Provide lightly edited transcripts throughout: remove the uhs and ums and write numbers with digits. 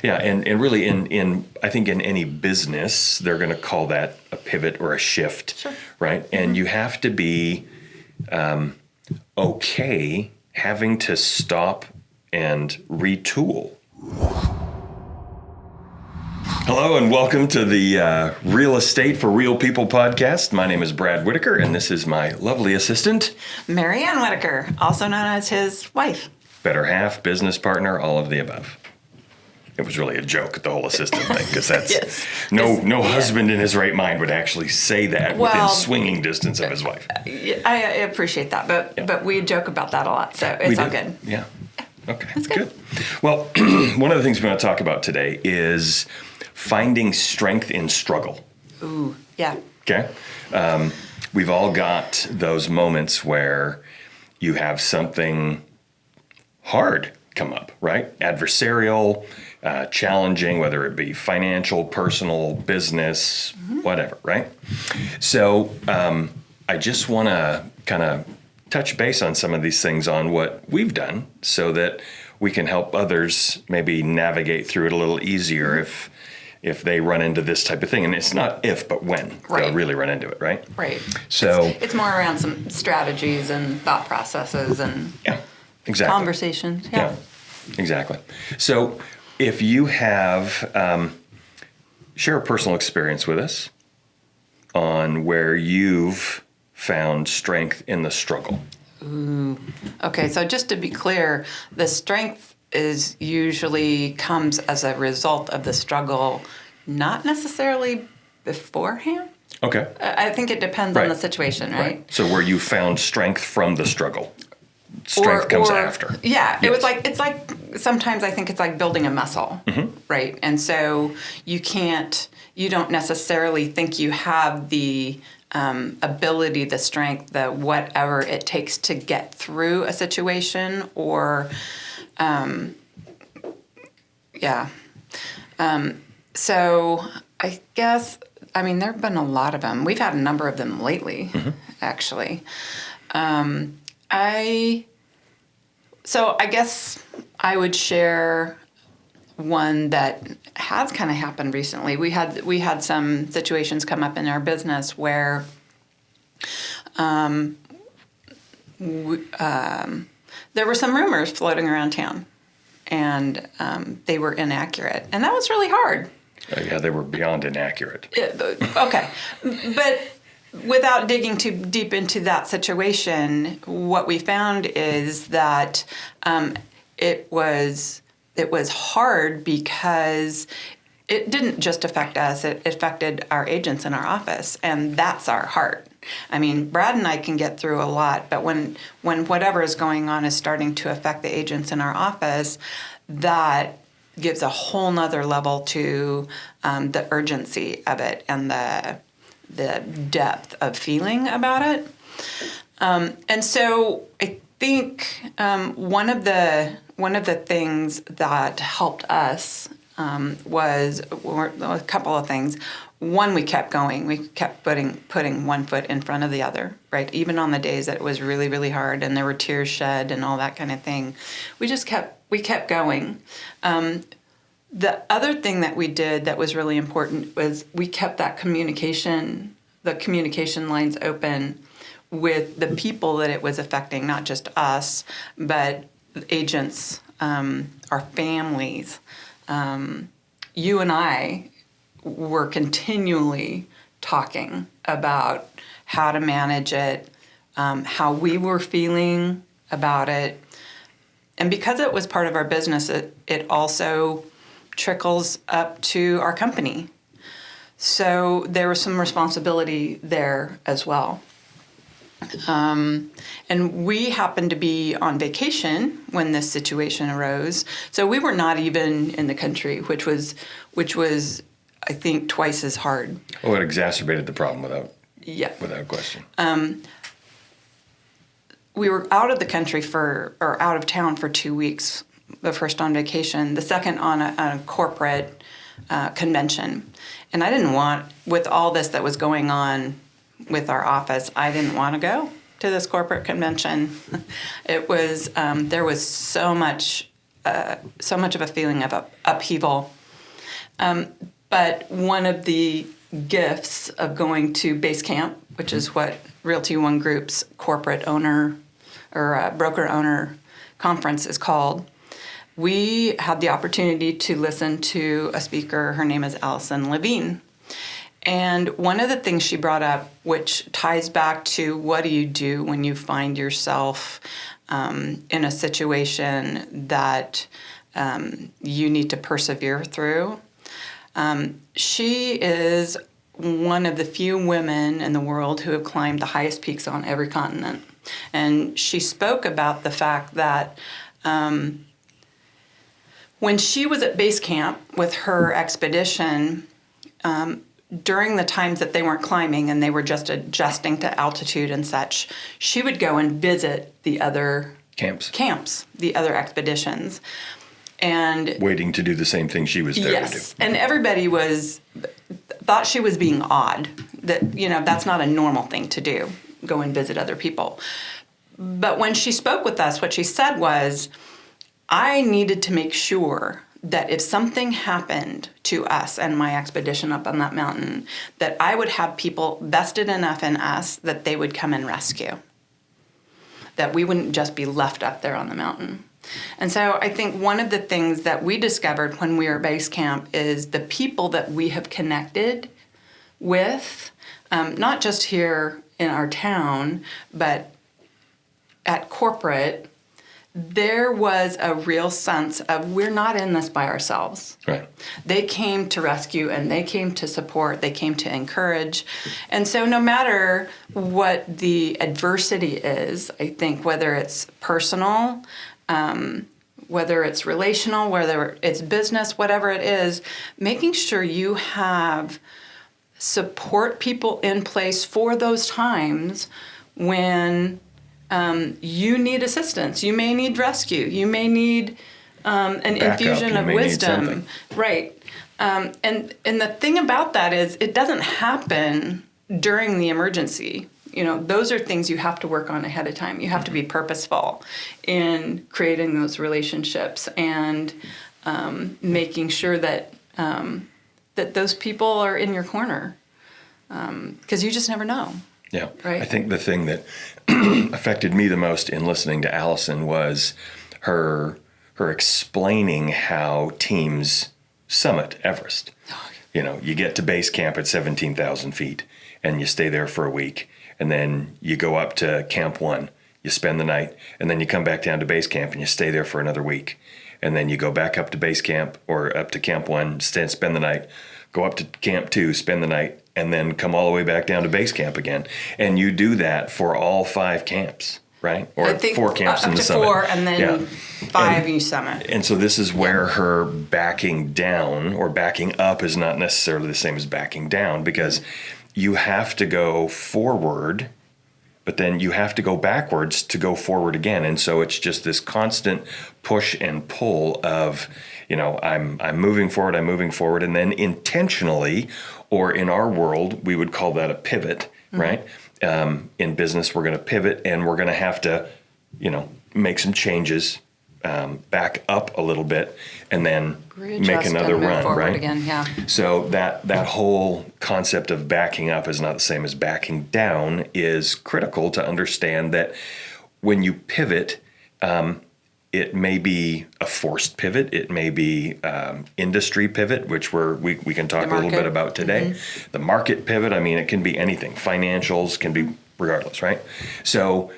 Yeah, and really in I think in any business, they're going to call that a pivot or a shift, Sure. right? And you have to be okay having to stop and retool. Hello and welcome to the Real Estate for Real People podcast. My name is Brad Whitaker, and this is my lovely assistant, Marianne Whitaker, also known as his wife. better half, business partner, all of the above. It was really a joke, the whole assistant thing, because that's Yes. no husband in his right mind would actually say that within swinging distance of his wife. I appreciate that, but we joke about that a lot, so We it's all do. good. Yeah. Okay. That's good. Well, one of the things we want to talk about today is finding strength in struggle. Ooh, yeah. Okay. We've all got those moments where you have something hard come up, right? Adversarial, challenging, whether it be financial, personal, business, whatever, right? So I just want to kind of touch base on some of these things on what we've done so that we can help others maybe navigate through it a little easier if they run into this type of thing. And it's not if, but when they'll really run into it, right? Right. So it's more around some strategies and thought processes and yeah, exactly. conversations. Yeah. Exactly. So if you have, share a personal experience with us on where you've found strength in the struggle. Ooh. Okay, so just to be clear, the strength is usually comes as a result of the struggle, not necessarily beforehand. Okay. I think it depends on the situation, right? So where you found strength from the struggle. Strength comes after. Yeah, Yes. it's like sometimes I think it's like building a muscle, right? And so you don't necessarily think you have the ability, the strength, the whatever it takes to get through a situation or, so I guess, I mean, there have been a lot of them. We've had a number of them lately, actually. So I guess I would share one that has kind of happened recently. We had some situations come up in our business where there were some rumors floating around town, and they were inaccurate, and that was really hard. Yeah, they were beyond inaccurate. Okay, but without digging too deep into that situation, what we found is that it was hard because it didn't just affect us, it affected our agents in our office, and that's our heart. I mean, Brad and I can get through a lot, but when whatever is going on is starting to affect the agents in our office, that gives a whole nother level to the urgency of it and the depth of feeling about it. And so I think one of the things that helped us was a couple of things. One, we kept going. We kept putting one foot in front of the other, right? Even on the days that it was really, really hard and there were tears shed and all that kind of thing. We kept going. The other thing that we did that was really important was we kept the communication lines open with the people that it was affecting, not just us, but agents, our families. You and I were continually talking about how to manage it, how we were feeling about it. And because it was part of our business, it also trickles up to our company. So there was some responsibility there as well. And we happened to be on vacation when this situation arose. So we were not even in the country, which was I think twice as hard. Oh, it exacerbated the problem without question. We were out of the country out of town for 2 weeks. The first on vacation, the second on a corporate convention. And I didn't want, with all this that was going on with our office, I didn't want to go to this corporate convention. It was, there was so much so much of a feeling of upheaval. But one of the gifts of going to base camp, which is what Realty One Group's corporate owner or broker owner conference is called, we had the opportunity to listen to a speaker. Her name is Allison Levine. And one of the things she brought up, which ties back to what do you do when you find yourself in a situation that you need to persevere through. She is one of the few women in the world who have climbed the highest peaks on every continent. And she spoke about the fact that when she was at base camp with her expedition, during the times that they weren't climbing and they were just adjusting to altitude and such, she would go and visit the other camps, the other expeditions. And waiting to do the same thing she was there to do. And everybody thought she was being odd, that, that's not a normal thing to do, go and visit other people. But when she spoke with us, what she said was, I needed to make sure that if something happened to us and my expedition up on that mountain, that I would have people vested enough in us that they would come and rescue, that we wouldn't just be left up there on the mountain. And so I think one of the things that we discovered when we were at base camp is the people that we have connected with, not just here in our town, but at corporate. There was a real sense of we're not in this by ourselves. Right. They came to rescue and they came to support, they came to encourage. And so no matter what the adversity is, I think whether it's personal, whether it's relational, whether it's business, whatever it is, making sure you have support people in place for those times when you need assistance. You may need rescue. You may need an infusion of wisdom. Right. And the thing about that is it doesn't happen during the emergency. Those are things you have to work on ahead of time. You have to be purposeful in creating those relationships and making sure that that those people are in your corner, because you just never know. Yeah. Right? I think the thing that affected me the most in listening to Allison was her explaining how teams summit Everest. You get to base camp at 17,000 feet and you stay there for a week, and then you go up to Camp 1, you spend the night, and then you come back down to base camp and you stay there for another week. And then you go back up to base camp or up to Camp 1, spend the night, go up to Camp 2, spend the night, and then come all the way back down to base camp again. And you do that for all 5 camps, right? Or I think 4 camps in the summit. Up to 4 and then 5 you summit. And so this is where her backing down or backing up is not necessarily the same as backing down, because you have to go forward, but then you have to go backwards to go forward again. And so it's just this constant push and pull of, I'm moving forward, and then intentionally, or in our world, we would call that a pivot, right? In business, we're going to pivot and we're going to have to, make some changes, back up a little bit, and then make another run, right? Again, yeah. So that whole concept of backing up is not the same as backing down is critical to understand that when you pivot, it may be a forced pivot. It may be industry pivot, which we can talk a little bit about today. Mm-hmm. The market pivot, it can be anything. Financials can be regardless, right? So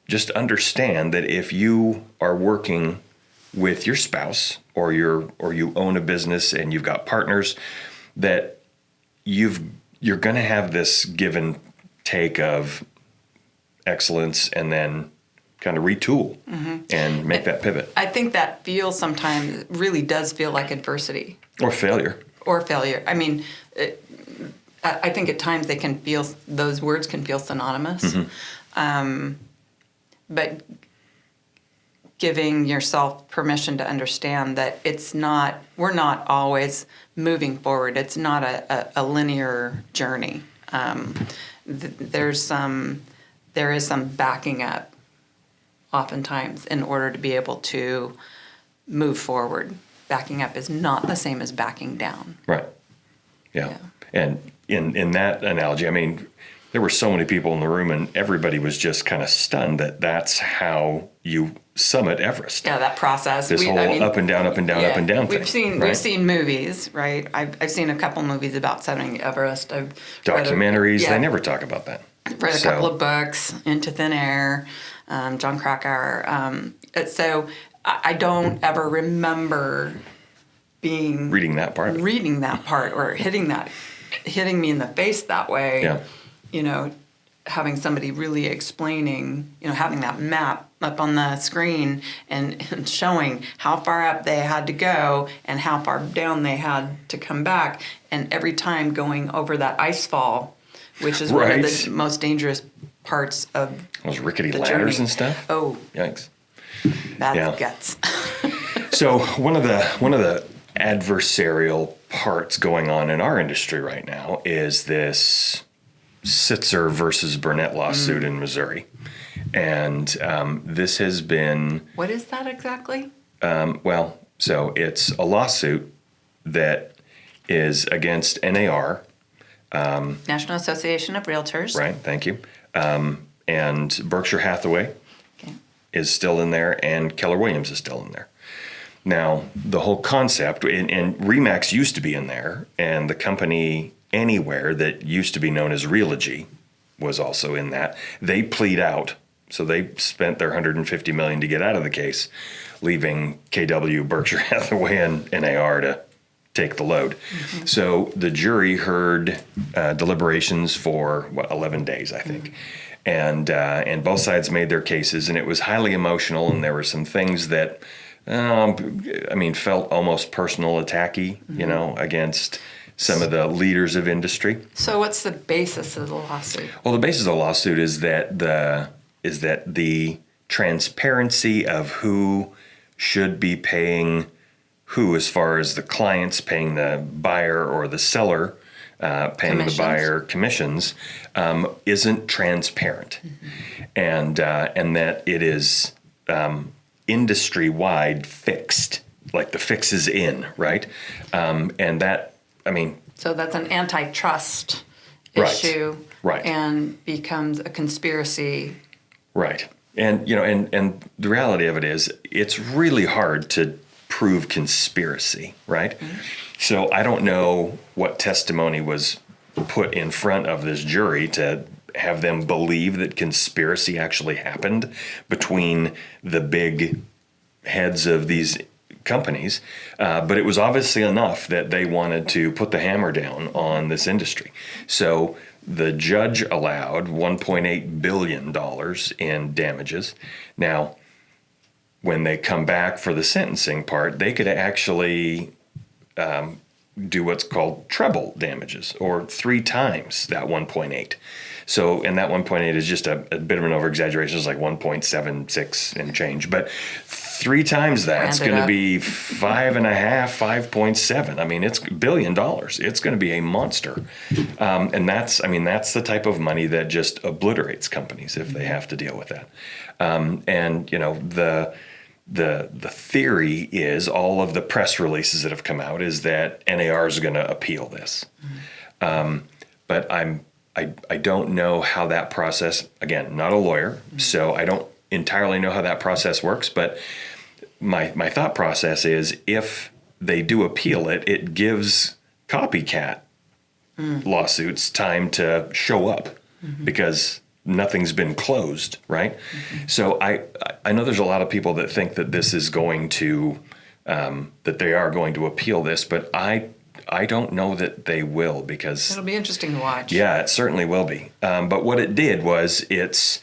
just understand that if you are working with your spouse or you own a business and you've got partners, that you're going to have this give and take of excellence and then kind of retool and make that pivot. I think that really does feel like adversity. Or failure. I think at times those words can feel synonymous. But giving yourself permission to understand that we're not always moving forward. It's not a linear journey. There is some backing up oftentimes, in order to be able to move forward. Backing up is not the same as backing down. Right. Yeah. And in that analogy, I mean, there were so many people in the room, and everybody was just kind of stunned that that's how you summit Everest. Yeah, that process. This whole up and down, up and down, yeah, up and down we've thing. We've seen movies, right? I've seen a couple movies about summiting Everest. I've Documentaries. read They never talk about that. read a couple of books, Into Thin Air, John Krakauer. So I don't ever remember reading that part or hitting me in the face that way. Yeah. You know, having somebody really explaining, having that map up on the screen and showing how far up they had to go and how far down they had to come back, and every time going over that ice fall, which is one of the most dangerous parts of those rickety the ladders journey. and stuff. Oh, yikes! that's guts. So one of the adversarial parts going on in our industry right now is this Sitzer versus Burnett lawsuit in Missouri. And this has been... What is that exactly? So it's a lawsuit that is against NAR. National Association of Realtors. Right, thank you. And Berkshire Hathaway is still in there, and Keller Williams is still in there. Now, the whole concept, and RE/MAX used to be in there, and the company Anywhere that used to be known as Realogy was also in that. They plead out, so they spent their $150 million to get out of the case, leaving KW, Berkshire Hathaway, and NAR to take the load. Mm-hmm. So the jury heard deliberations for 11 days, I think, and both sides made their cases, and it was highly emotional, and there were some things that felt almost personal attacky, against some of the leaders of industry. So what's the basis of the lawsuit? Well, the basis of the lawsuit is that the transparency of who should be paying who, as far as the clients paying the buyer or the seller paying the buyer commissions, isn't transparent, and that it is industry-wide fixed, like the fix is in, right? And that, so that's an antitrust issue, right? And becomes a conspiracy, right? And and the reality of it is, it's really hard to prove conspiracy, right? Mm-hmm. So I don't know what testimony was put in front of this jury to have them believe that conspiracy actually happened between the big heads of these companies, but it was obviously enough that they wanted to put the hammer down on this industry. So the judge allowed $1.8 billion in damages. Now, when they come back for the sentencing part, they could actually do what's called treble damages, or 3 times that 1.8. So, and that 1.8 is just a bit of an over-exaggeration. It's like 1.76 and change. But 3 times that's going to be 5.5, 5.7. It's $1 billion. It's going to be a monster. And that's the type of money that just obliterates companies if they have to deal with that. The theory is, all of the press releases that have come out, is that NAR is going to appeal this. But I don't know how that process, again, not a lawyer, so I don't entirely know how that process works, but my thought process is, if they do appeal it, it gives copycat lawsuits time to show up, because nothing's been closed, right? So I know there's a lot of people that think that this is going to, that they are going to appeal this, but I don't know that they will, because it'll be interesting to watch. Yeah, it certainly will be. But what it did was, it's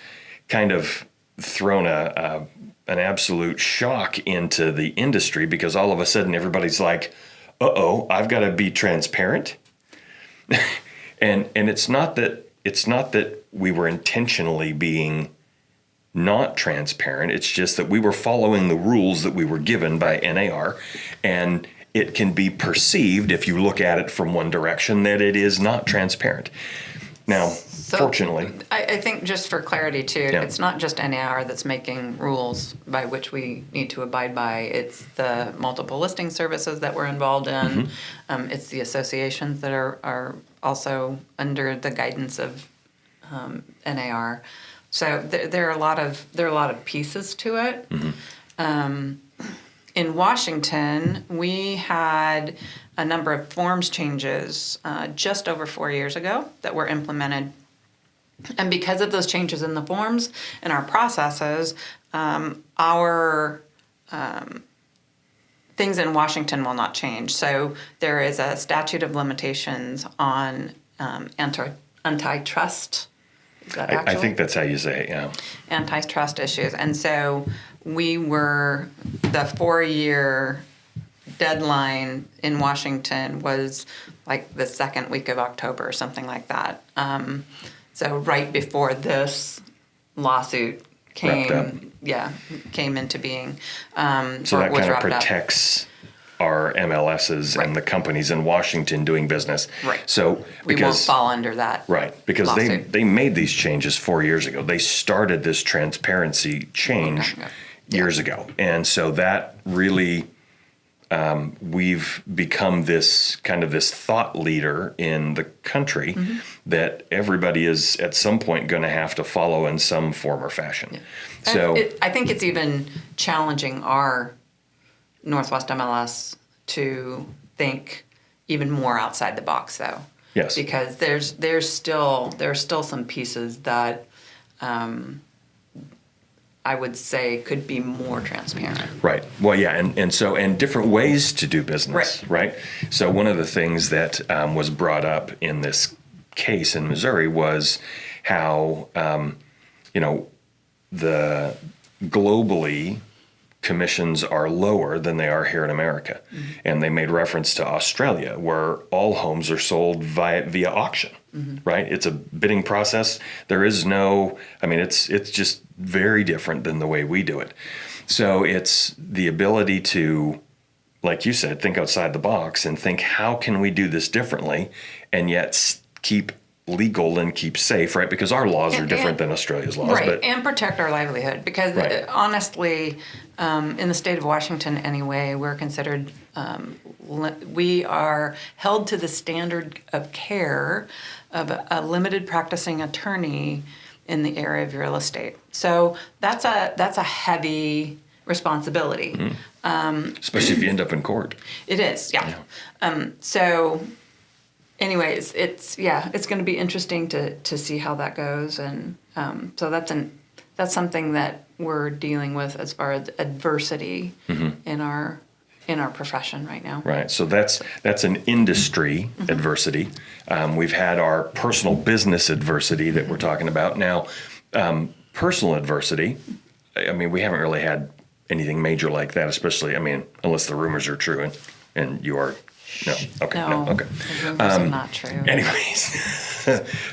kind of thrown an absolute shock into the industry, because all of a sudden everybody's like, uh-oh, I've got to be transparent. and it's not that we were intentionally being not transparent. It's just that we were following the rules that we were given by NAR, and it can be perceived, if you look at it from one direction, that it is not transparent. Now, So fortunately, I think just for clarity too, Yeah. it's not just NAR that's making rules by which we need to abide by. It's the multiple listing services that we're involved in. It's the associations that are also under the guidance of NAR. So there are a lot of pieces to it. In Washington, we had a number of forms changes just over 4 years ago that were implemented. And because of those changes in the forms and our processes, our things in Washington will not change. So there is a statute of limitations on antitrust. Is that I actually? think that's how you say it, yeah. Antitrust issues. And so we were, the 4-year deadline in Washington was like the second week of October or something like that. So right before this lawsuit Wrapped up. came into being. So or that was kind of wrapped up. protects our MLSs Right. and the companies in Washington doing business. Right. So We won't fall under that. Right, because lawsuit. they made these changes 4 years ago. They started this transparency change Okay, years ago, and so that really we've become this kind of this thought leader in the country that everybody is at some point going to have to follow in some form or fashion. So I think it's even challenging our Northwest MLS to think even more outside the box, though. Yes. Because there's still some pieces that I would say could be more transparent. Right. Well, yeah, and different ways to do business, right? So one of the things that was brought up in this case in Missouri was how the globally commissions are lower than they are here in America, and they made reference to Australia, where all homes are sold via auction. Right? It's a bidding process. There is no. I mean, it's just very different than the way we do it. So it's the ability to, like you said, think outside the box and think, how can we do this differently and yet keep legal and keep safe, right? Because our laws are different than Australia's laws. Right, But and protect our livelihood. Because Right. honestly, in the state of Washington anyway, we're considered, we are held to the standard of care of a limited practicing attorney in the area of real estate. So that's a heavy responsibility. especially if you end up in court. It is, yeah. So, anyways, it's going to be interesting to see how that goes, and so that's something that we're dealing with as far as adversity in our profession right now. Right. So that's an industry adversity. We've had our personal business adversity that we're talking about now. Personal adversity. I mean, we haven't really had anything major like that, especially. I mean, unless the rumors are true, and you are. No. Okay. No. Okay. The rumors are not true. Anyways.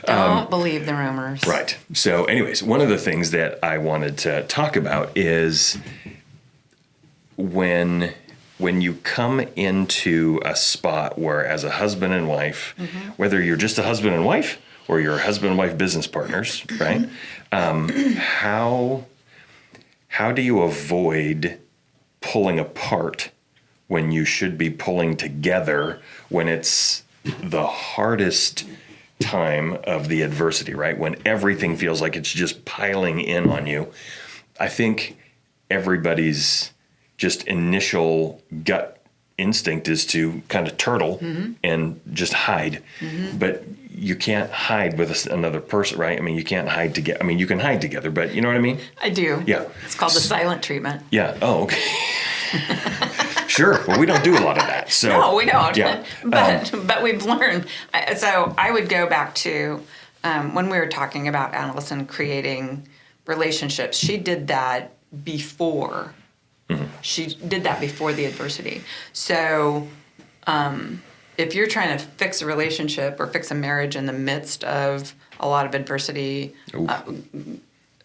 Don't believe the rumors. Right. So, anyways, one of the things that I wanted to talk about is when you come into a spot where, as a husband and wife, whether you're just a husband and wife or you're husband and wife business partners, right? How do you avoid pulling apart when you should be pulling together when it's the hardest time of the adversity, right? When everything feels like it's just piling in on you. I think everybody's just initial gut instinct is to kind of turtle and just hide. But you can't hide with another person, right? I mean, you can't hide together. I mean, you can hide together, but you know what I mean? I do. Yeah. It's called the silent treatment. Yeah. Oh, okay. Sure. Well, we don't do a lot of that. So No, we don't. Yeah. But we've learned. So I would go back to when we were talking about Allison creating relationships. She did that before. She did that before the adversity. So if you're trying to fix a relationship or fix a marriage in the midst of a lot of adversity,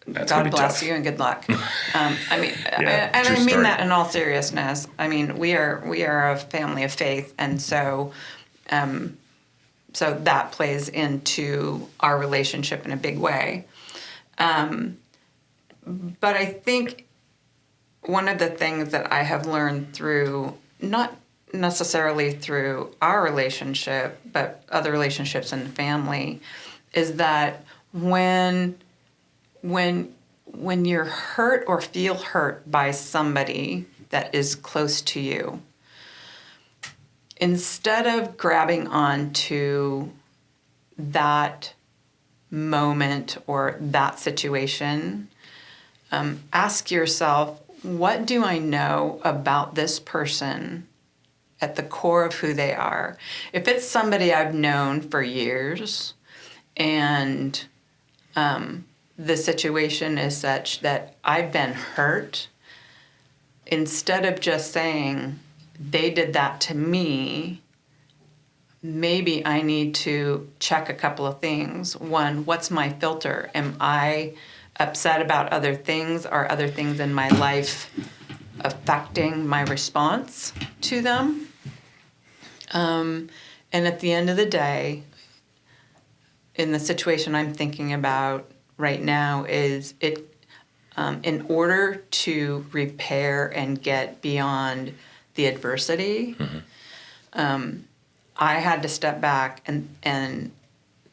That's gonna God be bless tough. you and good luck. I mean, Yeah, and true I mean story. that in all seriousness. I mean, we are a family of faith, and so So that plays into our relationship in a big way. But I think one of the things that I have learned through, not necessarily through our relationship, but other relationships in the family, is that when you're hurt or feel hurt by somebody that is close to you, instead of grabbing onto that moment or that situation, ask yourself, what do I know about this person at the core of who they are? If it's somebody I've known for years and the situation is such that I've been hurt, instead of just saying, they did that to me, maybe I need to check a couple of things. One, what's my filter? Am I upset about other things? Are other things in my life affecting my response to them? And at the end of the day, in the situation I'm thinking about right now, is it in order to repair and get beyond the adversity, I had to step back and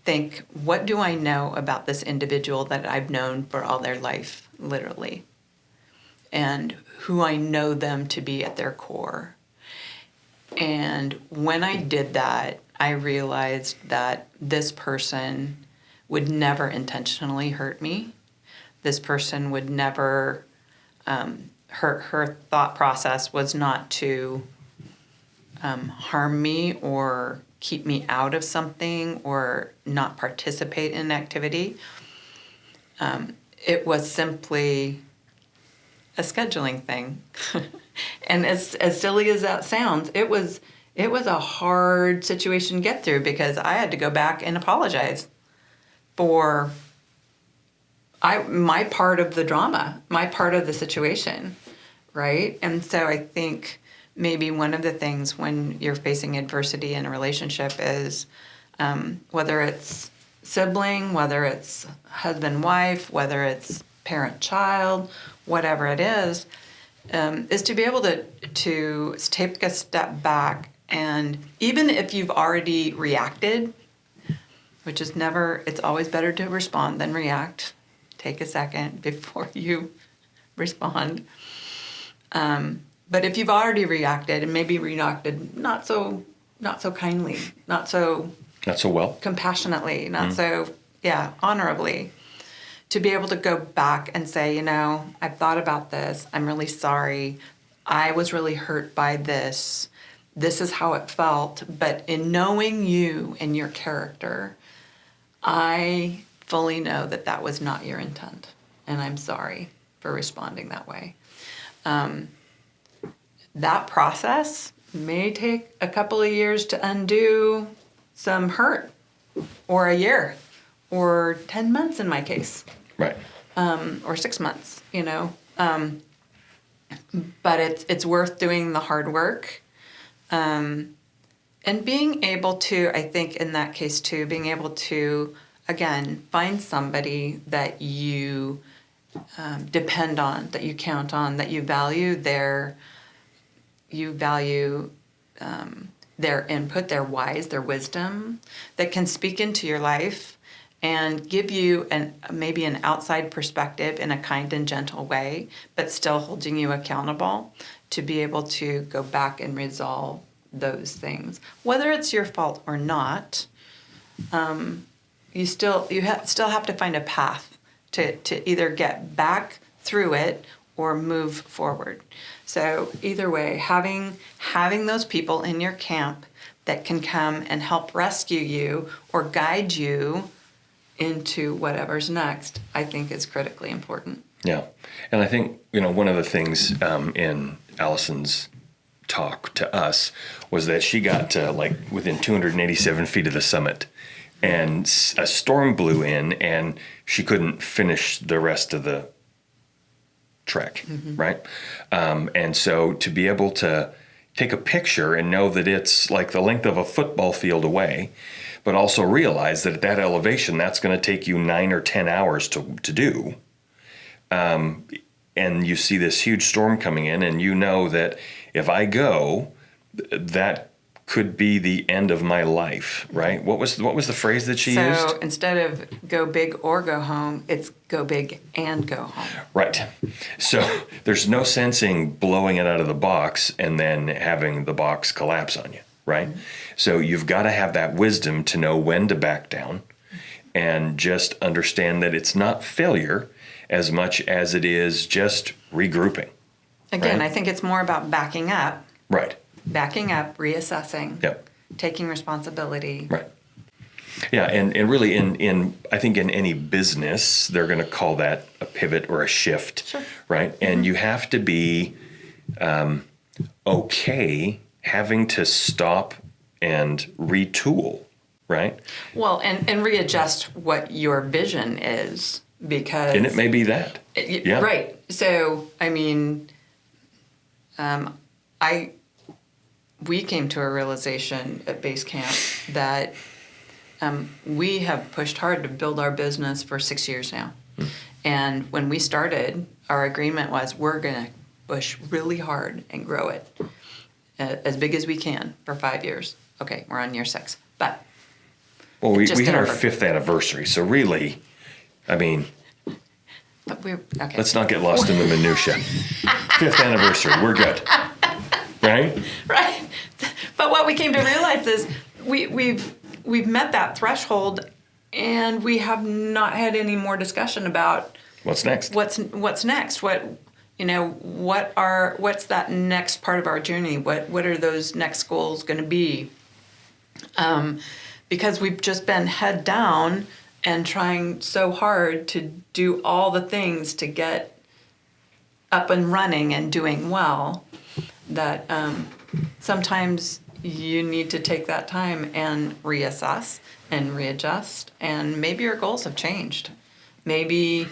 think, what do I know about this individual that I've known for all their life, literally, and who I know them to be at their core. And when I did that, I realized that this person would never intentionally hurt me. This person would never, her thought process was not to harm me or keep me out of something or not participate in activity. It was simply a scheduling thing. And as silly as that sounds, it was a hard situation to get through, because I had to go back and apologize for my part of the drama, my part of the situation, right? And so I think maybe one of the things when you're facing adversity in a relationship is, whether it's sibling, whether it's husband-wife, whether it's parent-child, whatever it is to be able to take a step back, and even if you've already reacted, which is never, it's always better to respond than react. Take a second before you respond. But if you've already reacted, and maybe reacted not so kindly, not so well, compassionately, not so honorably, to be able to go back and say, I've thought about this. I'm really sorry. I was really hurt by this. This is how it felt. But in knowing you and your character, I fully know that that was not your intent. And I'm sorry for responding that way. That process may take a couple of years to undo some hurt, or a year, or 10 months in my case. Right. Or 6 months, but it's worth doing the hard work, and being able to, I think in that case too, being able to, again, find somebody that you depend on, that you count on, that you value their input, their wise, their wisdom, that can speak into your life and give you maybe an outside perspective in a kind and gentle way, but still holding you accountable to be able to go back and resolve those things. Whether it's your fault or not, you still have to find a path to either get back through it or move forward. So either way, having those people in your camp that can come and help rescue you or guide you into whatever's next, I think is critically important. Yeah. And I think, one of the things in Allison's talk to us was that she got to within 287 feet of the summit, and a storm blew in and she couldn't finish the rest of the trek, right? And so to be able to take a picture and know that it's like the length of a football field away, but also realize that at that elevation, that's going to take you 9 or 10 hours to do. And you see this huge storm coming in, and you know that if I go, that could be the end of my life, right? What was the phrase that she used? So instead of go big or go home, it's go big and go home. Right. So there's no sense in blowing it out of the box and then having the box collapse on you, right? Mm-hmm. So you've got to have that wisdom to know when to back down and just understand that it's not failure as much as it is just regrouping. Again, right? I think it's more about backing up. Right. Backing up, reassessing, yep. taking responsibility. Right. Yeah, and really in I think in any business, they're going to call that a pivot or a shift, sure. right? Mm-hmm. And you have to be okay having to stop and retool, right? Well, and readjust what your vision is, because... And it may be that. Yeah. Right. So, I mean, we came to a realization at Base Camp that we have pushed hard to build our business for 6 years now. Mm. And when we started, our agreement was we're going to push really hard and grow it as big as we can for 5 years. Okay, we're on year 6. But well, we had our 5th anniversary, so really, I mean, but okay. Let's not get lost in the minutia. 5th anniversary, we're good. Right? Right. But what we came to realize is we've met that threshold, and we have not had any more discussion about what's next. What's next? What's that next part of our journey? What are those next goals going to be? Because we've just been head down and trying so hard to do all the things to get up and running and doing well, that sometimes you need to take that time and reassess and readjust, and maybe your goals have changed. Maybe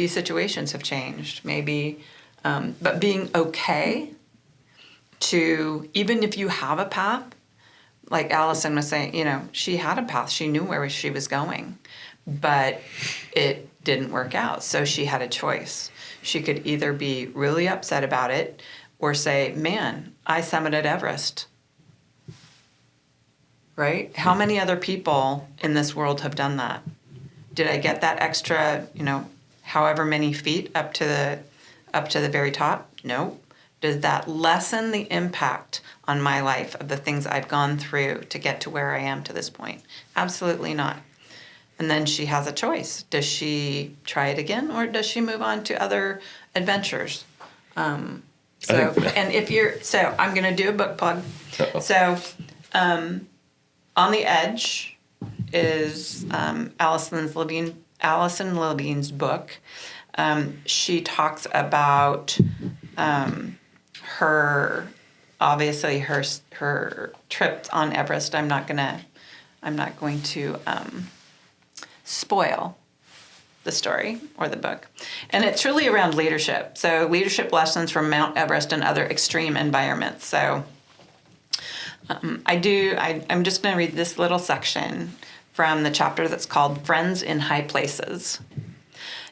situations have changed. But being okay to, even if you have a path, like Allison was saying, she had a path. She knew where she was going, but it didn't work out. So she had a choice. She could either be really upset about it or say, man, I summited Everest. Right? How many other people in this world have done that? Did I get that extra, however many feet up to the very top? No. Does that lessen the impact on my life of the things I've gone through to get to where I am to this point? Absolutely not. And then she has a choice. Does she try it again, or does she move on to other adventures? I'm going to do a book plug. Uh-oh. So, On the Edge is Allison Levine's book. She talks about her trip on Everest. I'm not going to spoil the story or the book. And it's really around leadership. So leadership lessons from Mount Everest and other extreme environments. So I'm just going to read this little section from the chapter that's called Friends in High Places.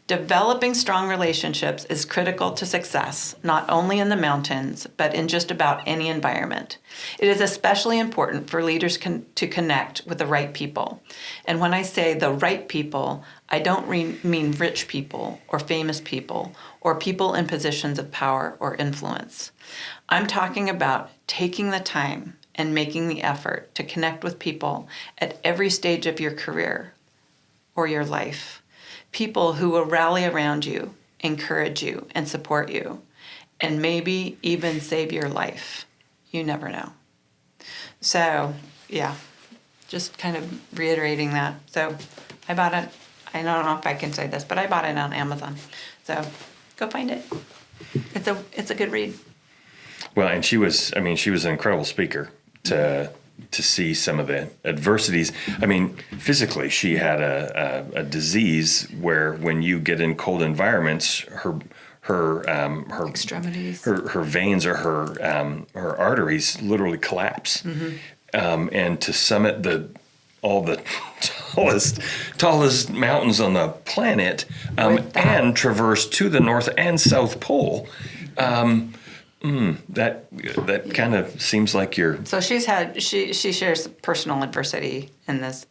Developing strong relationships is critical to success, not only in the mountains, but in just about any environment. It is especially important for leaders to connect with the right people. And when I say the right people, I don't mean rich people or famous people or people in positions of power or influence. I'm talking about taking the time and making the effort to connect with people at every stage of your career or your life. People who will rally around you, encourage you, and support you, and maybe even save your life. You never know. So, yeah, just kind of reiterating that. So, I bought it. I don't know if I can say this, but I bought it on Amazon. So, go find it. It's a good read. Well, and she was an incredible speaker to see some of the adversities. I mean, physically, she had a disease where when you get in cold environments, her Extremities. her veins or her arteries literally collapse. And to summit all the tallest mountains on the planet, With that. and traverse to the North and South Pole, that kind of seems like you're. So she shares personal adversity in this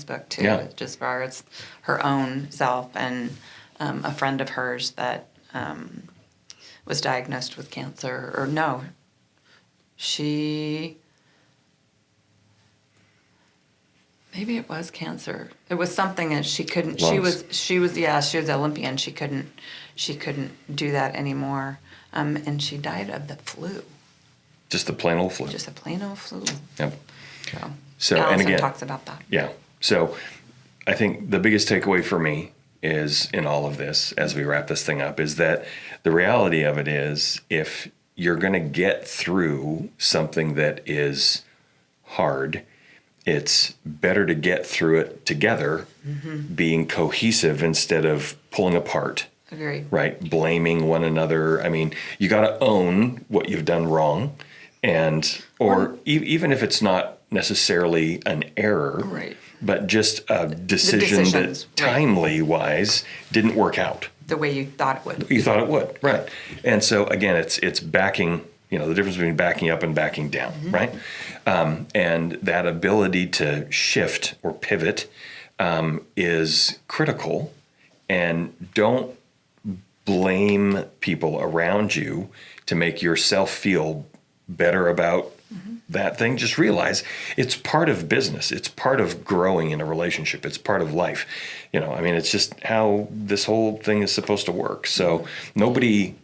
book too, Yeah. just as far as her own self and a friend of hers that was diagnosed with cancer, or no, maybe it was cancer. It was something that she couldn't. Lungs. She was Olympian. She couldn't do that anymore, and she died of the flu. Just the plain old flu. Just a plain old flu. Yep. So and Allison again, talks about that. Yeah. So I think the biggest takeaway for me is in all of this, as we wrap this thing up, is that the reality of it is, if you're going to get through something that is hard, it's better to get through it together, being cohesive instead of pulling apart. Agreed. Right? Blaming one another. I mean, you got to own what you've done wrong, even if it's not necessarily an error, Right. but just a decision that decisions, right. timely wise didn't work out. The way you thought it would. You thought it would, right? And so again, it's backing. The difference between backing up and backing down, right? And that ability to shift or pivot is critical. And don't blame people around you to make yourself feel better about that thing. Just realize it's part of business. It's part of growing in a relationship. It's part of life. It's just how this whole thing is supposed to work. So nobody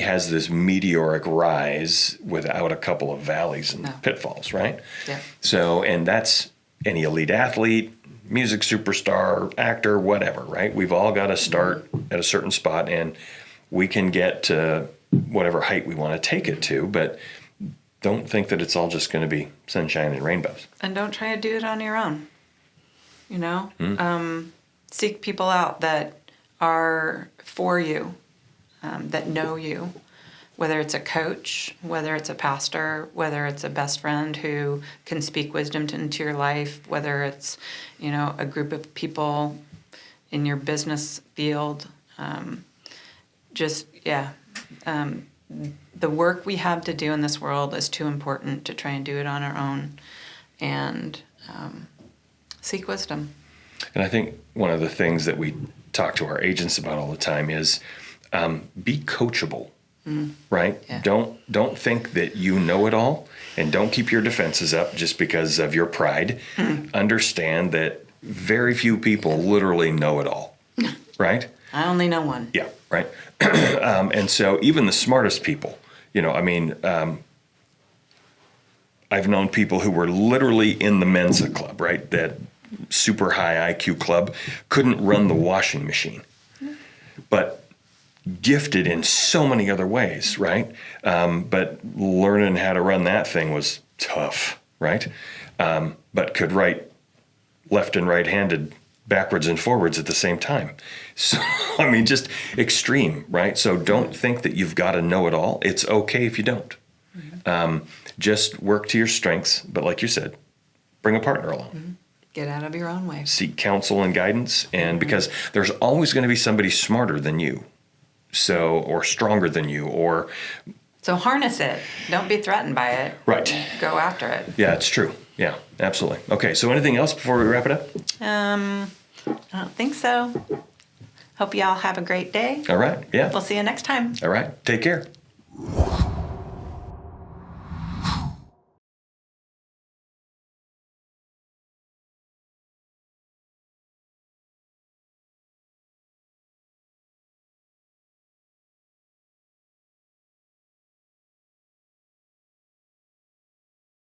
has this meteoric rise without a couple of valleys and pitfalls, right? Yeah. So, and that's any elite athlete, music superstar, actor, whatever, right? We've all got to start at a certain spot, and we can get to whatever height we want to take it to, but don't think that it's all just going to be sunshine and rainbows. And don't try to do it on your own. Seek people out that are for you, that know you, whether it's a coach, whether it's a pastor, whether it's a best friend who can speak wisdom into your life, whether it's, a group of people in your business field. The work we have to do in this world is too important to try and do it on our own, and seek wisdom. And I think one of the things that we talk to our agents about all the time is be coachable, right? Yeah. Don't think that you know it all, and don't keep your defenses up just because of your pride. Understand that very few people literally know it all, right? I only know one. Yeah, right. And so even the smartest people, I've known people who were literally in the Mensa club, right? That super high IQ club, couldn't run the washing machine, but gifted in so many other ways, right? But learning how to run that thing was tough, right? But could write left and right-handed backwards and forwards at the same time. So, just extreme, right? So don't think that you've got to know it all. It's okay if you don't. Just work to your strengths, but like you said, bring a partner along. Get out of your own way. Seek counsel and guidance, and because there's always going to be somebody smarter than you, or stronger than you, or... So harness it. Don't be threatened by it. Right. Go after it. Yeah, it's true. Yeah, absolutely. Okay, so anything else before we wrap it up? I don't think so. Hope you all have a great day. All right, yeah. We'll see you next time. All right, take care.